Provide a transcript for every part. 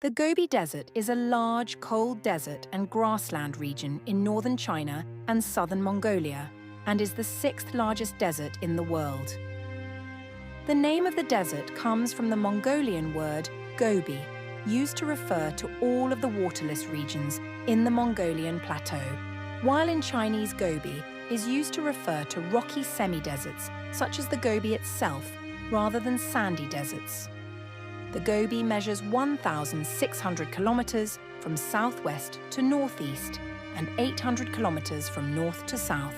The Gobi Desert is a large, cold desert and grassland region in northern China and southern Mongolia, and is the sixth largest desert in the world. The name of the desert comes from the Mongolian word Gobi, used to refer to all of the waterless regions in the Mongolian Plateau, while in Chinese Gobi is used to refer to rocky semi-deserts such as the Gobi itself, rather than sandy deserts. The Gobi measures 1,600 kilometers from southwest to northeast and 800 kilometers from north to south.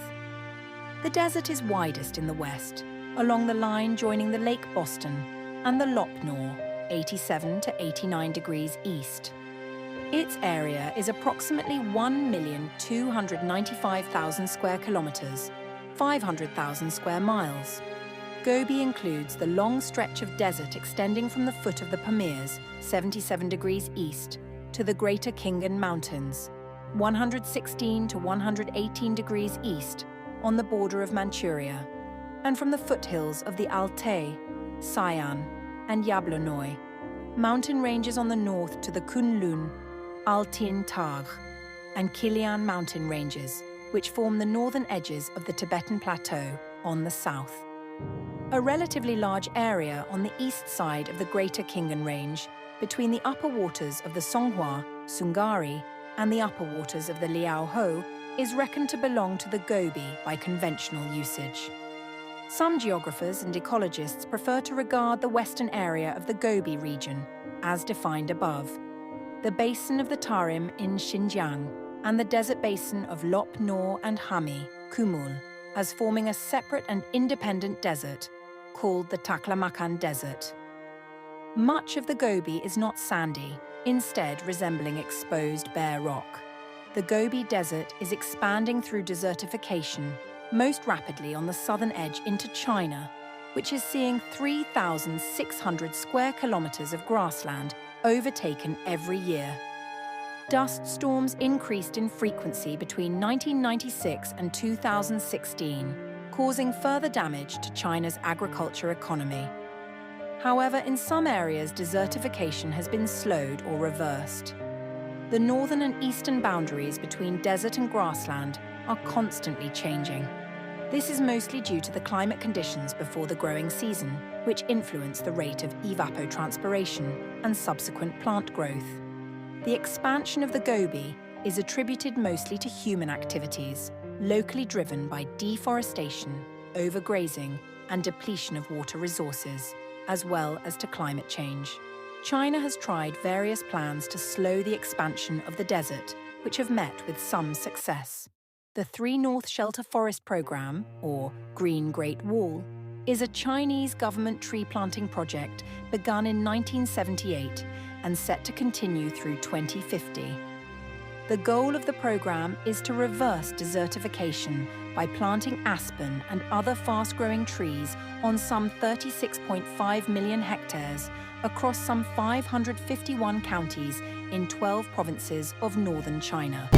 The desert is widest in the west, along the line joining the Lake Boston and the Lop Nor, 87 to 89 degrees east. Its area is approximately 1,295,000 square kilometers, 500,000 square miles. Gobi includes the long stretch of desert extending from the foot of the Paneers, 77 degrees east, to the Greater Khingan Mountains, 116 to 118 degrees east, on the border of Manchuria, and from the foothills of the Altai, Sayan, and Yablonoi, mountain ranges on the north to the Kunlun, Altin Tagh, and Kilian mountain ranges, which form the northern edges of the Tibetan Plateau on the south. A relatively large area on the east side of the Greater Khingan Range, between the upper waters of the Songhua, Sungari, and the upper waters of the Liaoho, is reckoned to belong to the Gobi by conventional usage. Some geographers and ecologists prefer to regard the western area of the Gobi region, as defined above, the basin of the Tarim in Xinjiang, and the desert basin of Lop Nor and Hami, Kumul, as forming a separate and independent desert, called the Taklamakan Desert. Much of the Gobi is not sandy, instead resembling exposed bare rock. The Gobi Desert is expanding through desertification, most rapidly on the southern edge into China, which is seeing 3,600 square kilometers of grassland overtaken every year. Dust storms increased in frequency between 1996 and 2016, causing further damage to China's agriculture economy. However, in some areas, desertification has been slowed or reversed. The northern and eastern boundaries between desert and grassland are constantly changing. This is mostly due to the climate conditions before the growing season, which influence the rate of evapotranspiration and subsequent plant growth. The expansion of the Gobi is attributed mostly to human activities, locally driven by deforestation, overgrazing, and depletion of water resources, as well as to climate change. China has tried various plans to slow the expansion of the desert, which have met with some success. The 3 North Shelter Forest Program, or Green Great Wall, is a Chinese government tree planting project begun in 1978 and set to continue through 2050. The goal of the program is to reverse desertification by planting aspen and other fast-growing trees on some 36.5 million hectares across some 551 counties in 12 provinces of northern China.